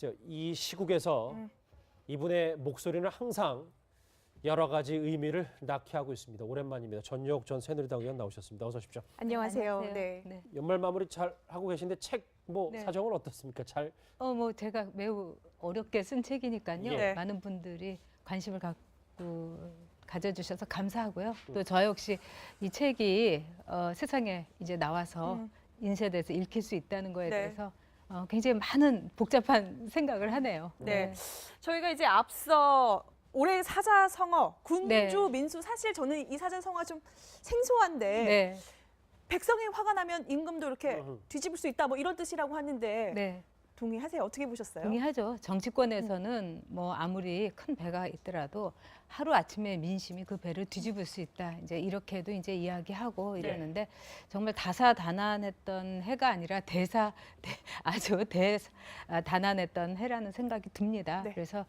글쎄요, 이 시국에서 이분의 목소리는 항상 여러 가지 의미를 낳게 하고 있습니다. 오랜만입니다. 전유옥 전 새누리당 의원 나오셨습니다. 어서 오십시오. 안녕하세요. 네. 네. 연말 마무리 잘 하고 계신데 책 뭐 네. 사정은 어떻습니까? 잘 뭐 제가 매우 어렵게 쓴 책이니까요. 예. 많은 분들이 관심을 가져주셔서 감사하고요. 또 저 역시 이 책이 세상에 이제 나와서 인쇄돼서 읽힐 수 있다는 거에 네. 대해서 굉장히 많은 복잡한 생각을 하네요. 네. 저희가 이제 앞서 올해 사자성어, 군주, 네. 민수, 사실 저는 이 사자성어가 좀 생소한데 네. 백성이 화가 나면 임금도 이렇게 뒤집을 수 있다 뭐 이런 뜻이라고 하는데 네. 동의하세요? 어떻게 보셨어요? 동의하죠. 정치권에서는 뭐 아무리 큰 배가 있더라도 하루 아침에 민심이 그 배를 뒤집을 수 있다. 이제 이렇게도 이제 이야기하고 이러는데 정말 다사다난했던 해가 아니라 아주 다난했던 해라는 생각이 듭니다. 네. 그래서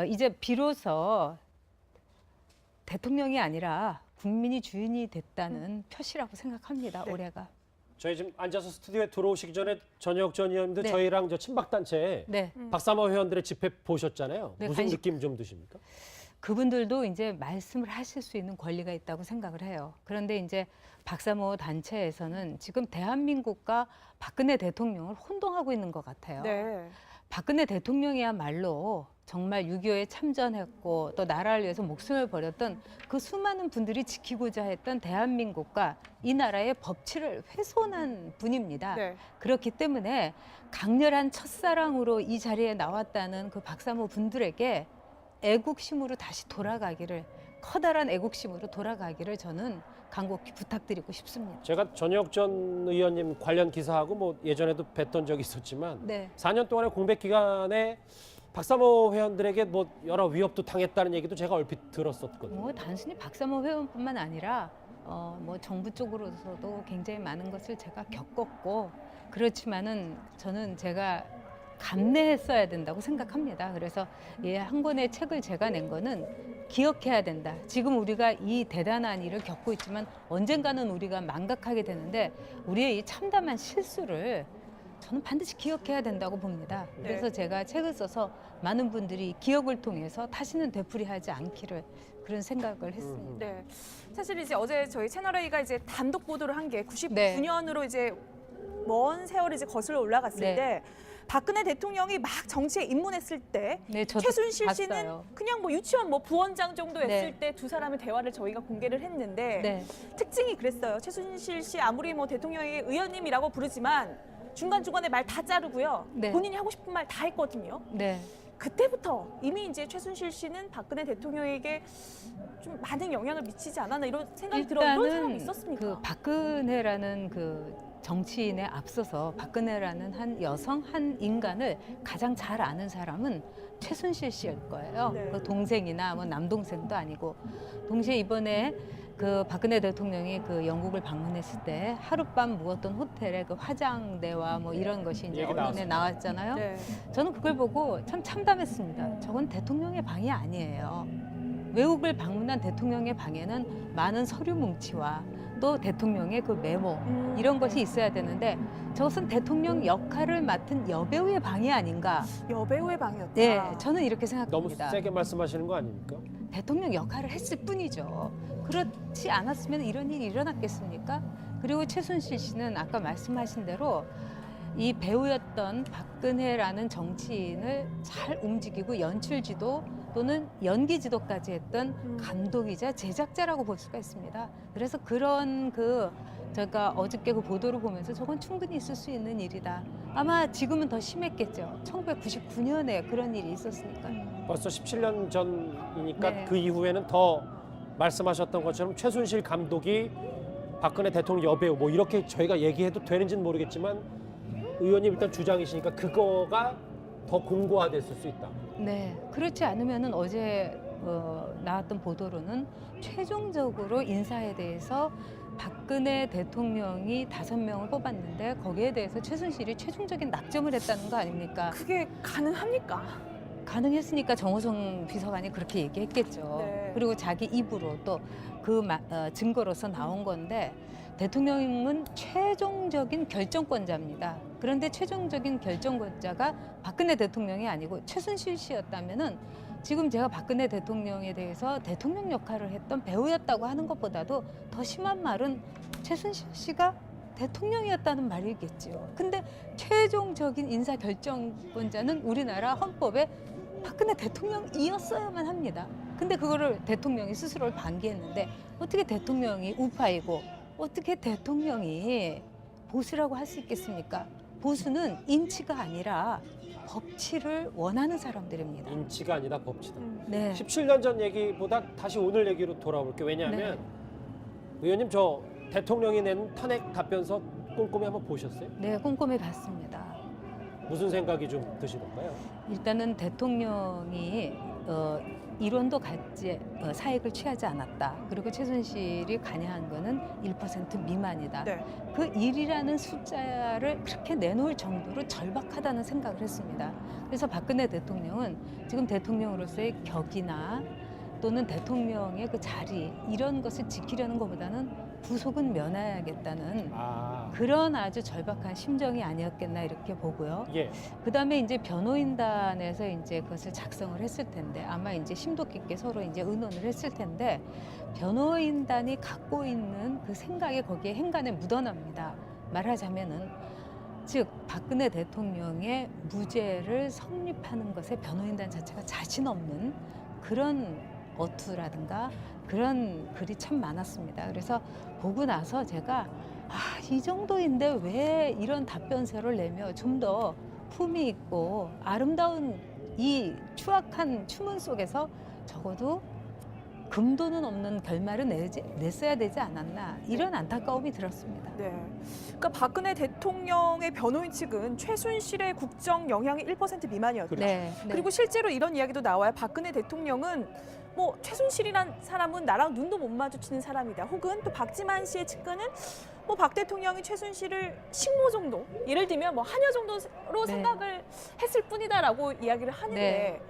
이제 비로소 대통령이 아니라 국민이 주인이 됐다는 표시라고 생각합니다. 네. 올해가. 저희 지금 앉아서 스튜디오에 들어오시기 전에 전유옥 전 의원님도 네. 저희랑 저 친박단체 네. 박사모 회원들의 집회 보셨잖아요. 네, 무슨 관심- 느낌 좀 드십니까? 그분들도 이제 말씀을 하실 수 있는 권리가 있다고 생각을 해요. 그런데 이제 박사모 단체에서는 지금 대한민국과 박근혜 대통령을 혼동하고 있는 것 같아요. 네. 박근혜 대통령이야말로 정말 6.25에 참전했고 또 나라를 위해서 목숨을 버렸던 그 수많은 분들이 지키고자 했던 대한민국과 이 나라의 법치를 훼손한 분입니다. 네. 그렇기 때문에 강렬한 첫사랑으로 이 자리에 나왔다는 그 박사모 분들에게 애국심으로 다시 돌아가기를, 커다란 애국심으로 돌아가기를 저는 간곡히 부탁드리고 싶습니다. 제가 전유옥 전 의원님 관련 기사하고 뭐 예전에도 뵀던 적이 있었지만 네. 4년 동안의 공백 기간에 박사모 회원들에게 뭐 여러 위협도 당했다는 얘기도 제가 얼핏 들었었거든요. 뭐 단순히 박사모 회원뿐만 아니라 뭐 정부 쪽으로서도 굉장히 많은 것을 제가 겪었고, 그렇지만은 저는 제가 감내했어야 된다고 생각합니다. 그래서 한 권의 책을 제가 낸 거는 기억해야 된다. 지금 우리가 이 대단한 일을 겪고 있지만 언젠가는 우리가 망각하게 되는데 우리의 이 참담한 실수를 저는 반드시 기억해야 된다고 봅니다. 그래서 제가 책을 써서 많은 분들이 기억을 통해서 다시는 되풀이하지 않기를 그런 생각을 했습니다. 네. 사실 이제 어제 저희 채널A가 이제 단독 보도를 한 게 99년으로 네. 이제 먼 세월이 이제 거슬러 올라갔을 네. 때 박근혜 대통령이 막 정치에 입문했을 때 네, 저도 최순실 봤어요. 씨는 그냥 뭐 유치원 뭐 부원장 정도 했을 네. 때 두 사람의 대화를 저희가 공개를 했는데 네. 특징이 그랬어요. 최순실 씨 아무리 뭐 대통령에게 의원님이라고 부르지만 중간중간에 말 다 자르고요. 네. 본인이 하고 싶은 말 다 했거든요. 네. 그때부터 이미 이제 최순실 씨는 박근혜 대통령에게 좀 많은 영향을 미치지 않았나 이런 생각이 들어. 이런 사람이 일단은 있었습니까? 그 박근혜라는 그 정치인에 앞서서 박근혜라는 한 여성, 한 인간을 가장 잘 아는 사람은 최순실 씨일 거예요. 네. 그 동생이나 뭐 남동생도 아니고. 동시에 이번에 그 박근혜 대통령이 그 영국을 방문했을 때 하룻밤 묵었던 호텔의 그 화장대와 뭐 이런 것이 이제 얘기 언론에 나왔잖아요. 네. 저는 그걸 보고 참 참담했습니다. 저건 대통령의 방이 아니에요. 외국을 방문한 대통령의 방에는 많은 서류 뭉치와 또 대통령의 그 메모 이런 것이 있어야 되는데 저것은 대통령 역할을 맡은 여배우의 방이 아닌가. 여배우의 방이었다. 네, 저는 이렇게 너무 생각합니다. 세게 말씀하시는 거 아닙니까? 대통령 역할을 했을 뿐이죠. 그렇지 않았으면 이런 일이 일어났겠습니까? 그리고 최순실 씨는 아까 말씀하신 대로 이 배우였던 박근혜라는 정치인을 잘 움직이고 연출지도 또는 연기지도까지 했던 감독이자 제작자라고 볼 수가 있습니다. 그래서 그런 제가 어저께 그 보도를 보면서 저건 충분히 있을 수 있는 일이다. 아마 지금은 더 심했겠죠. 1999년에 그런 일이 있었으니까. 벌써 17년 전이니까 네. 그 이후에는 더 말씀하셨던 것처럼 최순실 감독이 박근혜 대통령 여배우 뭐 이렇게 저희가 얘기해도 되는지는 모르겠지만 의원님 일단 주장이시니까 그거가 더 공고화됐을 수 있다. 네, 그렇지 않으면은 어제 나왔던 보도로는 최종적으로 인사에 대해서 박근혜 대통령이 5명을 뽑았는데 거기에 대해서 최순실이 최종적인 낙점을 했다는 거 아닙니까? 그게 가능합니까? 가능했으니까 정호성 비서관이 그렇게 얘기했겠죠. 네. 그리고 자기 입으로 또 그 증거로서 나온 건데 대통령은 최종적인 결정권자입니다. 그런데 최종적인 결정권자가 박근혜 대통령이 아니고 최순실 씨였다면은 지금 제가 박근혜 대통령에 대해서 대통령 역할을 했던 배우였다고 하는 것보다도 더 심한 말은 최순실 씨가 대통령이었다는 말이겠죠. 근데 최종적인 인사 결정권자는 우리나라 헌법에 박근혜 대통령이었어야만 합니다. 근데 그거를 대통령이 스스로를 방기했는데 어떻게 대통령이 우파이고 어떻게 대통령이 보수라고 할 수 있겠습니까? 보수는 인치가 아니라 법치를 원하는 사람들입니다. 인치가 아니다 법치다. 네. 17년 전 얘기보다 다시 오늘 얘기로 돌아볼게요. 왜냐하면 의원님 저 대통령이 낸 탄핵 답변서 꼼꼼히 한번 보셨어요? 네, 꼼꼼히 봤습니다. 무슨 생각이 좀 드시던가요? 일단은 대통령이 이론도 같이 사익을 취하지 않았다. 그리고 최순실이 관여한 거는 1% 미만이다. 네. 그 1이라는 숫자를 그렇게 내놓을 정도로 절박하다는 생각을 했습니다. 그래서 박근혜 대통령은 지금 대통령으로서의 격이나 또는 대통령의 그 자리 이런 것을 지키려는 것보다는 구속은 면해야겠다는 그런 아주 절박한 심정이 아니었겠나 이렇게 보고요. 예. 그다음에 이제 변호인단에서 이제 그것을 작성을 했을 텐데 아마 이제 심도 깊게 서로 이제 의논을 했을 텐데 변호인단이 갖고 있는 그 생각이 거기에 행간에 묻어납니다. 말하자면은 즉 박근혜 대통령의 무죄를 성립하는 것에 변호인단 자체가 자신 없는 그런 어투라든가 그런 글이 참 많았습니다. 그래서 보고 나서 제가 이 정도인데 왜 이런 답변서를 내며 좀 더 품위 있고 아름다운 이 추악한 추문 속에서 적어도 금도는 없는 결말을 냈어야 되지 않았나 이런 안타까움이 들었습니다. 네. 그러니까 박근혜 대통령의 변호인 측은 최순실의 국정 영향이 1% 미만이었다. 네, 네. 그리고 실제로 이런 이야기도 나와요. 박근혜 대통령은 뭐 최순실이란 사람은 나랑 눈도 못 마주치는 사람이다. 혹은 또 박지만 씨의 측근은 뭐 박 대통령이 최순실을 식모 정도, 예를 들면 뭐 한여 정도로 네. 생각을 했을 뿐이다라고 이야기를 하는데 네.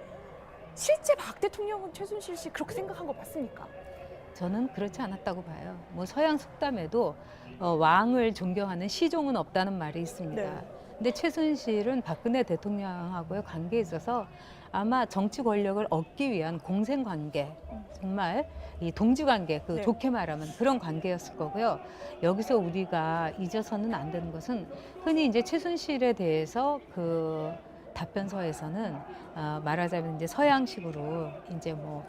실제 박 대통령은 최순실 씨 그렇게 생각한 거 맞습니까? 저는 그렇지 않았다고 봐요. 뭐 서양 속담에도 왕을 존경하는 시종은 없다는 말이 있습니다. 네. 근데 최순실은 박근혜 대통령하고의 관계에 있어서 아마 정치 권력을 얻기 위한 공생 관계, 정말 이 동지 관계, 그 네. 좋게 말하면 그런 관계였을 거고요. 여기서 우리가 잊어서는 안 되는 것은 흔히 이제 최순실에 대해서 그 답변서에서는 말하자면 이제 서양식으로 이제 뭐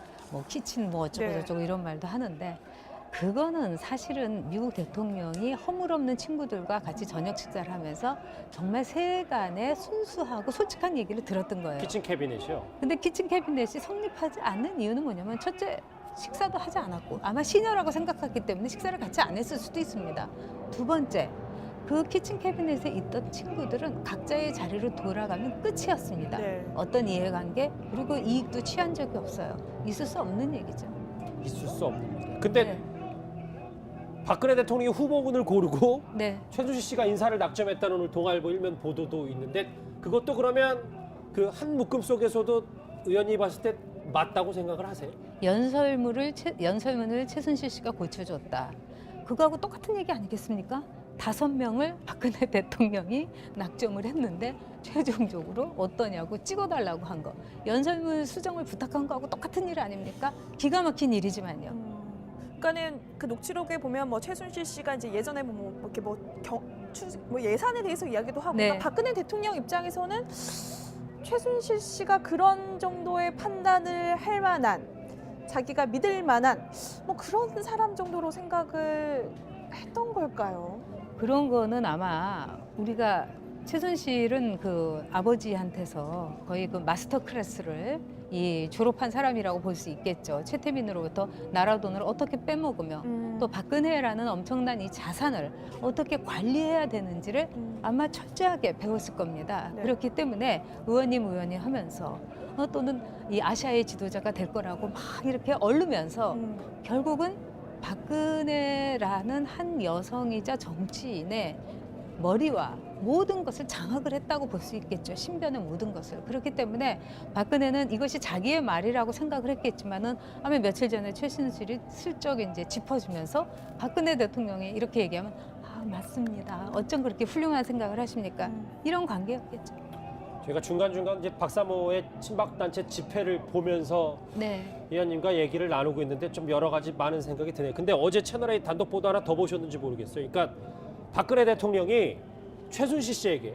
키친 뭐 어쩌고 네. 저쩌고 이런 말도 하는데 그거는 사실은 미국 대통령이 허물없는 친구들과 같이 저녁 식사를 하면서 정말 세간의 순수하고 솔직한 얘기를 들었던 거예요. 키친 캐비넷이요. 근데 키친 캐비넷이 성립하지 않는 이유는 뭐냐면 첫째 식사도 하지 않았고 아마 시녀라고 생각했기 때문에 식사를 같이 안 했을 수도 있습니다. 두 번째 그 키친 캐비넷에 있던 친구들은 각자의 자리로 돌아가면 끝이었습니다. 네. 어떤 이해관계 그리고 이익도 취한 적이 없어요. 있을 수 없는 얘기죠. 있을 수 없는. 근데 네. 박근혜 대통령이 후보군을 고르고 네. 최순실 씨가 인사를 낙점했다는 오늘 동아일보 일면 보도도 있는데 그것도 그러면 그 한 묶음 속에서도 의원님 봤을 때 맞다고 생각을 하세요? 연설문을 최순실 씨가 고쳐줬다. 그거하고 똑같은 얘기 아니겠습니까? 5명을 박근혜 대통령이 낙점을 했는데 최종적으로 어떠냐고 찍어달라고 한 거. 연설문 수정을 부탁한 거하고 똑같은 일 아닙니까? 기가 막힌 일이지만요. 그러니까는 그 녹취록에 보면 뭐 최순실 씨가 이제 예전에 뭐 이렇게 뭐 예산에 대해서 이야기도 하고 네. 그러니까 박근혜 대통령 입장에서는 최순실 씨가 그런 정도의 판단을 할 만한 자기가 믿을 만한 뭐 그런 사람 정도로 생각을 했던 걸까요? 그런 거는 아마 우리가 최순실은 그 아버지한테서 거의 그 마스터 클래스를 이 졸업한 사람이라고 볼 수 있겠죠. 최태민으로부터 나라 돈을 어떻게 빼먹으며 또 박근혜라는 엄청난 이 자산을 어떻게 관리해야 되는지를 아마 철저하게 배웠을 겁니다. 네. 그렇기 때문에 의원님 하면서 또는 이 아시아의 지도자가 될 거라고 막 이렇게 얼르면서 결국은 박근혜라는 한 여성이자 정치인의 머리와 모든 것을 장악을 했다고 볼 수 있겠죠. 신변의 모든 것을. 그렇기 때문에 박근혜는 이것이 자기의 말이라고 생각을 했겠지만은 아마 며칠 전에 최순실이 슬쩍 이제 짚어주면서 박근혜 대통령이 이렇게 얘기하면 아 맞습니다. 어쩜 그렇게 훌륭한 생각을 하십니까? 이런 관계였겠죠. 저희가 중간중간 이제 박사모의 친박단체 집회를 보면서 네. 의원님과 얘기를 나누고 있는데 좀 여러 가지 많은 생각이 드네요. 근데 어제 채널A 단독 보도 하나 더 보셨는지 모르겠어요. 그러니까 박근혜 대통령이 최순실 씨에게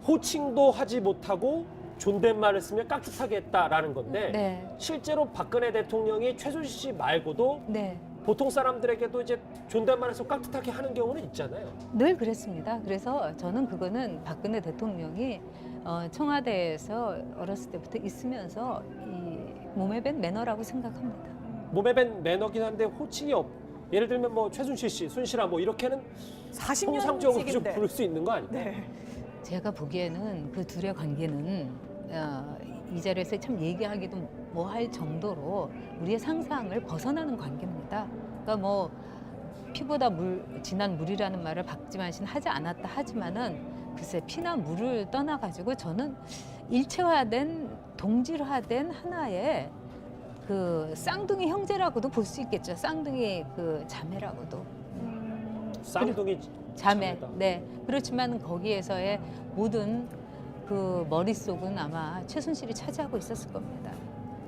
호칭도 하지 못하고 존댓말을 쓰며 깍듯하게 했다라는 건데 네. 실제로 박근혜 대통령이 최순실 씨 말고도 네. 보통 사람들에게도 이제 존댓말에서 깍듯하게 하는 경우는 있잖아요. 늘 그랬습니다. 그래서 저는 그거는 박근혜 대통령이 청와대에서 어렸을 때부터 있으면서 이 몸에 밴 매너라고 생각합니다. 몸에 밴 매너긴 한데 호칭이 예를 들면 뭐 최순실 씨, 순실아 뭐 이렇게는 통상적으로 좀 40년씩인데. 부를 수 있는 거 아닌가요? 네. 제가 보기에는 그 둘의 관계는 이 자리에서 참 얘기하기도 뭐할 정도로 우리의 상상을 벗어나는 관계입니다. 그러니까 뭐 피보다 진한 물이라는 말을 박지만 씨는 하지 않았다 하지만은 글쎄 피나 물을 떠나가지고 저는 일체화된 동질화된 하나의 그 쌍둥이 형제라고도 볼 수 있겠죠. 쌍둥이 그 자매라고도. 쌍둥이 자매. 자매다. 네. 그렇지만 거기에서의 모든 그 머릿속은 아마 최순실이 차지하고 있었을 겁니다.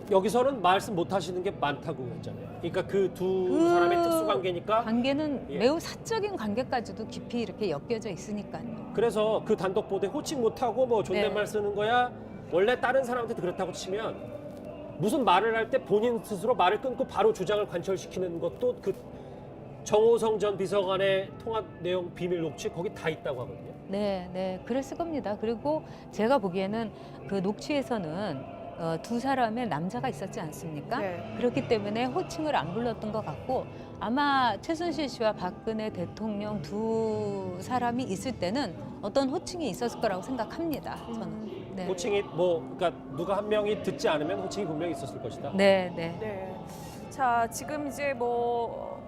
여기서는 말씀 못 하시는 게 많다고 했잖아요. 그러니까 그 두 그 사람의 특수 관계니까 관계는 예. 매우 사적인 관계까지도 깊이 이렇게 엮여져 있으니까요. 그래서 그 단독 보도에 호칭 못 하고 뭐 존댓말 네. 쓰는 거야. 원래 다른 사람한테도 그렇다고 치면 무슨 말을 할 때 본인 스스로 말을 끊고 바로 주장을 관철시키는 것도 그 정호성 전 비서관의 통화 내용 비밀 녹취 거기 다 있다고 하거든요. 네, 네, 그랬을 겁니다. 그리고 제가 보기에는 그 녹취에서는 두 사람의 남자가 있었지 않습니까? 네. 그렇기 때문에 호칭을 안 불렀던 것 같고 아마 최순실 씨와 박근혜 대통령 두 사람이 있을 때는 어떤 호칭이 있었을 거라고 생각합니다. 저는. 네. 호칭이 뭐 그러니까 누가 한 명이 듣지 않으면 호칭이 분명히 있었을 것이다. 네, 네. 네. 자, 지금 이제 뭐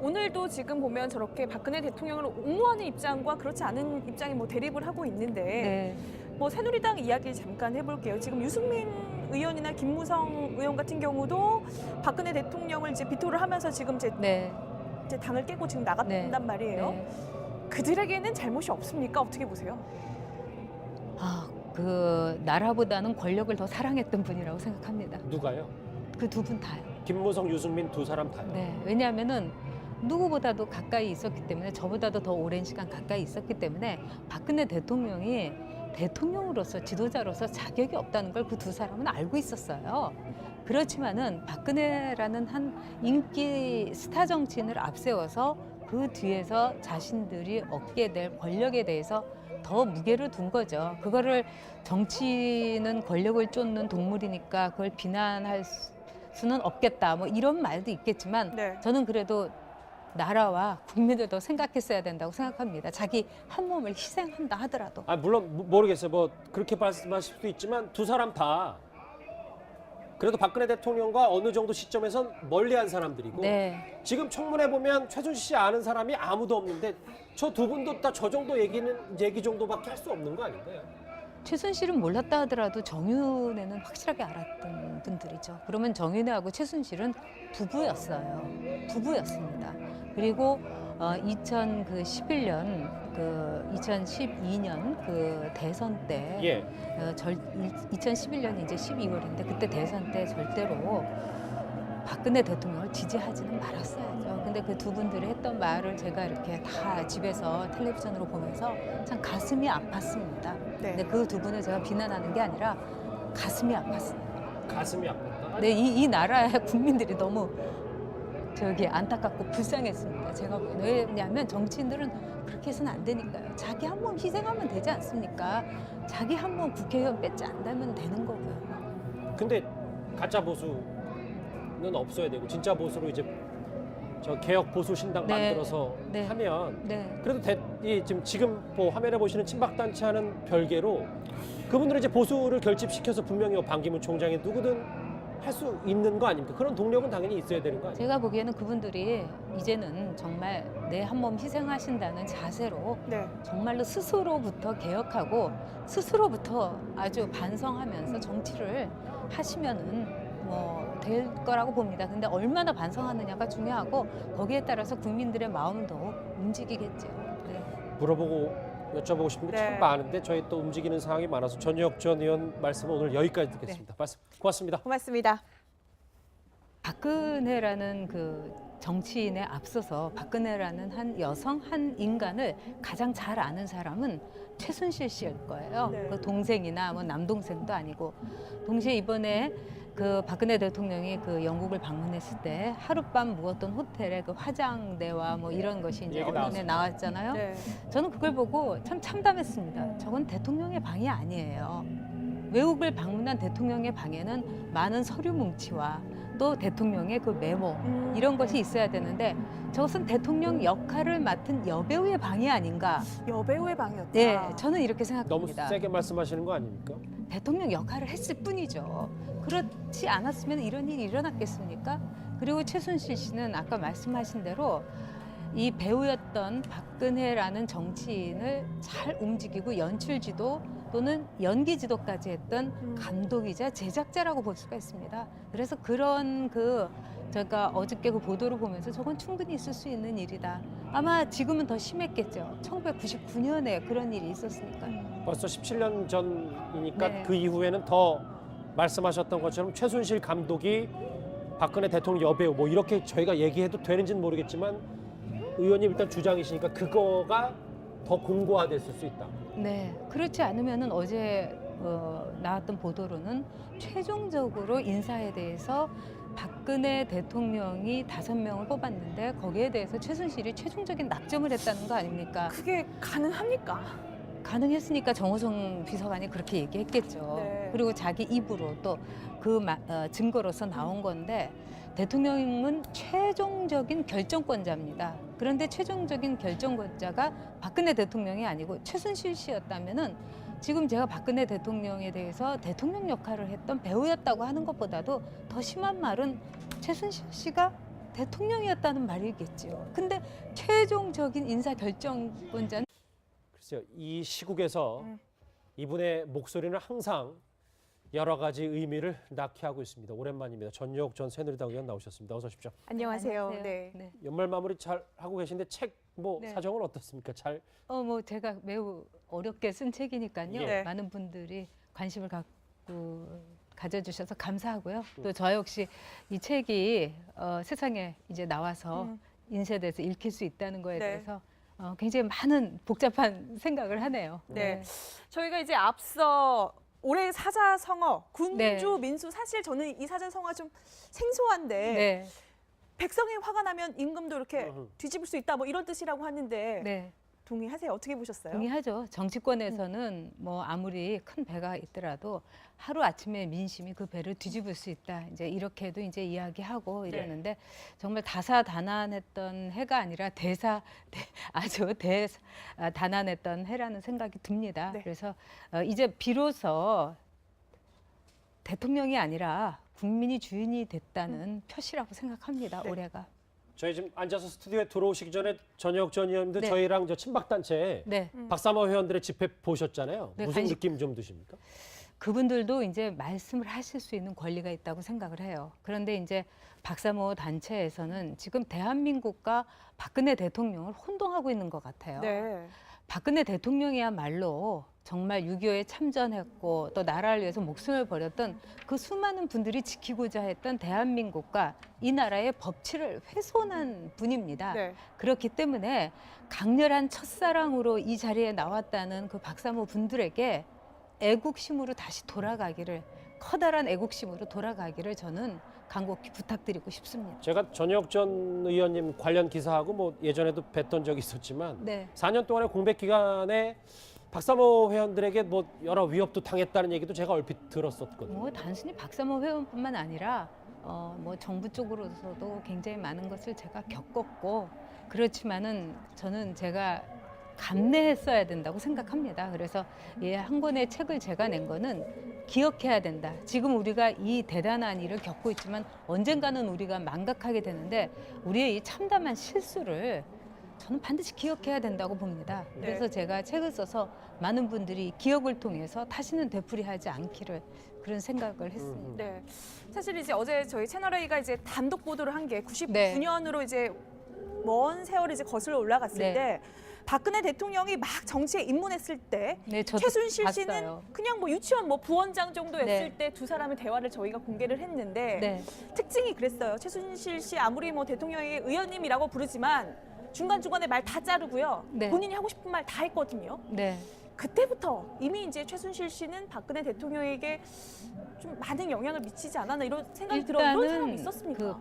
오늘도 지금 보면 저렇게 박근혜 대통령을 옹호하는 입장과 그렇지 않은 입장이 뭐 대립을 하고 있는데 네. 뭐 새누리당 이야기 잠깐 해볼게요. 지금 유승민 의원이나 김무성 의원 같은 경우도 박근혜 대통령을 이제 비토를 하면서 지금 네. 이제 당을 깨고 지금 나간단 말이에요. 네. 그들에게는 잘못이 없습니까? 어떻게 보세요? 아, 그 나라보다는 권력을 더 사랑했던 분이라고 생각합니다. 누가요? 그 두 분 다요. 김무성, 유승민 두 사람 다요. 네, 왜냐하면은 누구보다도 가까이 있었기 때문에 저보다도 더 오랜 시간 가까이 있었기 때문에 박근혜 대통령이 대통령으로서 지도자로서 자격이 없다는 걸 그 두 사람은 알고 있었어요. 그렇지만은 박근혜라는 한 인기 스타 정치인을 앞세워서 그 뒤에서 자신들이 얻게 될 권력에 대해서 더 무게를 둔 거죠. 그거를 정치는 권력을 쫓는 동물이니까 그걸 비난할 수는 없겠다. 뭐 이런 말도 있겠지만 네. 저는 그래도 나라와 국민을 더 생각했어야 된다고 생각합니다. 자기 한 몸을 희생한다 하더라도. 아 물론 모르겠어요. 뭐 그렇게 말씀하실 수도 있지만 두 사람 다 그래도 박근혜 대통령과 어느 정도 시점에선 멀리한 사람들이고 네. 지금 청문회 보면 최순실 씨 아는 사람이 아무도 없는데 저 두 분도 다 저 정도 얘기 정도밖에 할 수 없는 거 아닌가요? 최순실은 몰랐다 하더라도 정윤회는 확실하게 알았던 분들이죠. 그러면 정윤회하고 최순실은 부부였어요. 부부였습니다. 그리고 2011년 2012년 그 대선 때 예. 2011년이 이제 12월인데 그때 대선 때 절대로 박근혜 대통령을 지지하지는 말았어야죠. 근데 그 두 분들이 했던 말을 제가 이렇게 다 집에서 텔레비전으로 보면서 참 가슴이 아팠습니다. 네. 근데 그 두 분을 제가 비난하는 게 아니라 가슴이 아팠습니다. 가슴이 아팠다. 네, 이 나라의 국민들이 너무 안타깝고 불쌍했습니다. 제가 보기에는. 왜냐하면 정치인들은 그렇게 해서는 안 되니까요. 자기 한 몸 희생하면 되지 않습니까? 자기 한 몸 국회의원 뺏지 않다면 되는 거고요. 근데 가짜 보수는 없어야 되고 진짜 보수로 이제 저 개혁 보수 신당 네. 만들어서 네. 하면 네. 그래도 지금 뭐 화면에 보시는 친박단체와는 별개로 그분들은 이제 보수를 결집시켜서 분명히 반기문 총장이 누구든 할 수 있는 거 아닙니까? 그런 동력은 당연히 있어야 되는 거 아닙니까? 제가 보기에는 그분들이 이제는 정말 내 한 몸 희생하신다는 자세로 네. 정말로 스스로부터 개혁하고 스스로부터 아주 반성하면서 정치를 하시면은 뭐 될 거라고 봅니다. 근데 얼마나 반성하느냐가 중요하고 거기에 따라서 국민들의 마음도 움직이겠죠. 네. 물어보고 여쭤보고 싶은 게 참 네. 많은데 저희 또 움직이는 상황이 많아서 전혁 전 의원 말씀은 오늘 여기까지 듣겠습니다. 말씀 고맙습니다. 고맙습니다. 박근혜라는 그 정치인에 앞서서 박근혜라는 한 여성, 한 인간을 가장 잘 아는 사람은 최순실 씨일 거예요. 네. 그 동생이나 뭐 남동생도 아니고. 동시에 이번에 그 박근혜 대통령이 그 영국을 방문했을 때 하룻밤 묵었던 호텔의 그 화장대와 뭐 이런 것이 이제 얘기 언론에 나왔잖아요. 네. 저는 그걸 보고 참 참담했습니다. 저건 대통령의 방이 아니에요. 외국을 방문한 대통령의 방에는 많은 서류 뭉치와 또 대통령의 그 메모 이런 것이 있어야 되는데 저것은 대통령 역할을 맡은 여배우의 방이 아닌가. 여배우의 방이었다. 네, 저는 이렇게 너무 생각합니다. 세게 말씀하시는 거 아닙니까? 대통령 역할을 했을 뿐이죠. 그렇지 않았으면 이런 일이 일어났겠습니까? 그리고 최순실 씨는 아까 말씀하신 대로 이 배우였던 박근혜라는 정치인을 잘 움직이고 연출지도 또는 연기지도까지 했던 감독이자 제작자라고 볼 수가 있습니다. 그래서 그런 제가 어저께 그 보도를 보면서 저건 충분히 있을 수 있는 일이다. 아마 지금은 더 심했겠죠. 1999년에 그런 일이 있었으니까. 벌써 17년 전이니까 네. 그 이후에는 더 말씀하셨던 것처럼 최순실 감독이 박근혜 대통령 여배우 뭐 이렇게 저희가 얘기해도 되는지는 모르겠지만 의원님 일단 주장이시니까 그거가 더 공고화됐을 수 있다. 네, 그렇지 않으면은 어제 나왔던 보도로는 최종적으로 인사에 대해서 박근혜 대통령이 5명을 뽑았는데 거기에 대해서 최순실이 최종적인 낙점을 했다는 거 아닙니까? 그게 가능합니까? 가능했으니까 정호성 비서관이 그렇게 얘기했겠죠. 네. 그리고 자기 입으로 또 그 증거로서 나온 건데 대통령은 최종적인 결정권자입니다. 그런데 최종적인 결정권자가 박근혜 대통령이 아니고 최순실 씨였다면은 지금 제가 박근혜 대통령에 대해서 대통령 역할을 했던 배우였다고 하는 것보다도 더 심한 말은 최순실 씨가 대통령이었다는 말이겠죠. 근데 최종적인 인사 결정권자는 글쎄요, 이 시국에서 이분의 목소리는 항상 여러 가지 의미를 낳게 하고 있습니다. 오랜만입니다. 전혁 전 새누리당 의원 나오셨습니다. 어서 오십시오. 안녕하세요. 네. 네. 연말 마무리 잘 하고 계신데 책 뭐 네. 사정은 어떻습니까? 잘 뭐 제가 매우 어렵게 쓴 책이니까요. 네. 많은 분들이 관심을 가져주셔서 감사하고요. 또 저 역시 이 책이 세상에 이제 나와서 인쇄돼서 읽힐 수 있다는 거에 네. 대해서 굉장히 많은 복잡한 생각을 하네요. 네. 저희가 이제 앞서 올해 사자성어, 군주, 네. 민수 사실 저는 이 사자성어가 좀 생소한데 네. 백성이 화가 나면 임금도 이렇게 어흥. 뒤집을 수 있다 뭐 이런 뜻이라고 하는데 네. 동의하세요? 어떻게 보셨어요? 동의하죠. 정치권에서는 뭐 아무리 큰 배가 있더라도 하루 아침에 민심이 그 배를 뒤집을 수 있다. 이제 이렇게도 이제 이야기하고 이러는데 정말 다사다난했던 해가 아니라 아주 다난했던 해라는 생각이 듭니다. 네. 그래서 이제 비로소 대통령이 아니라 국민이 주인이 됐다는 표시라고 생각합니다. 네. 올해가. 저희 지금 앉아서 스튜디오에 들어오시기 전에 전혁 전 의원님도 네. 저희랑 저 친박단체 네. 박사모 회원들의 집회 보셨잖아요. 네, 무슨 관심- 느낌 좀 드십니까? 그분들도 이제 말씀을 하실 수 있는 권리가 있다고 생각을 해요. 그런데 이제 박사모 단체에서는 지금 대한민국과 박근혜 대통령을 혼동하고 있는 것 같아요. 네. 박근혜 대통령이야말로 정말 6.25에 참전했고 또 나라를 위해서 목숨을 버렸던 그 수많은 분들이 지키고자 했던 대한민국과 이 나라의 법치를 훼손한 분입니다. 네. 그렇기 때문에 강렬한 첫사랑으로 이 자리에 나왔다는 그 박사모 분들에게 애국심으로 다시 돌아가기를, 커다란 애국심으로 돌아가기를 저는 간곡히 부탁드리고 싶습니다. 제가 전혁 전 의원님 관련 기사하고 뭐 예전에도 뵀던 적이 있었지만 네. 4년 동안의 공백 기간에 박사모 회원들에게 뭐 여러 위협도 당했다는 얘기도 제가 얼핏 들었었거든요. 뭐 단순히 박사모 회원뿐만 아니라 뭐 정부 쪽으로서도 굉장히 많은 것을 제가 겪었고, 그렇지만은 저는 제가 감내했어야 된다고 생각합니다. 그래서 한 권의 책을 제가 낸 거는 기억해야 된다. 지금 우리가 이 대단한 일을 겪고 있지만 언젠가는 우리가 망각하게 되는데 우리의 이 참담한 실수를 저는 반드시 기억해야 된다고 봅니다. 그래서 제가 책을 써서 많은 분들이 기억을 통해서 다시는 되풀이하지 않기를 그런 생각을 했습니다. 네. 사실 이제 어제 저희 채널A가 이제 단독 보도를 한 게 99년으로 이제 먼 세월이 이제 거슬러 올라갔을 네. 때 박근혜 대통령이 막 정치에 입문했을 때 네, 저도 최순실 씨는 봤어요. 그냥 뭐 유치원 뭐 부원장 정도였을 네. 때 두 사람의 대화를 저희가 공개를 했는데 네. 특징이 그랬어요. 최순실 씨 아무리 뭐 대통령이 의원님이라고 부르지만 중간중간에 말 다 자르고요. 네. 본인이 하고 싶은 말 다 했거든요. 네. 그때부터 이미 이제 최순실 씨는 박근혜 대통령에게 좀 많은 영향을 미치지 않았나 이런 생각이 들어요. 이런 사람이 있었습니까? 그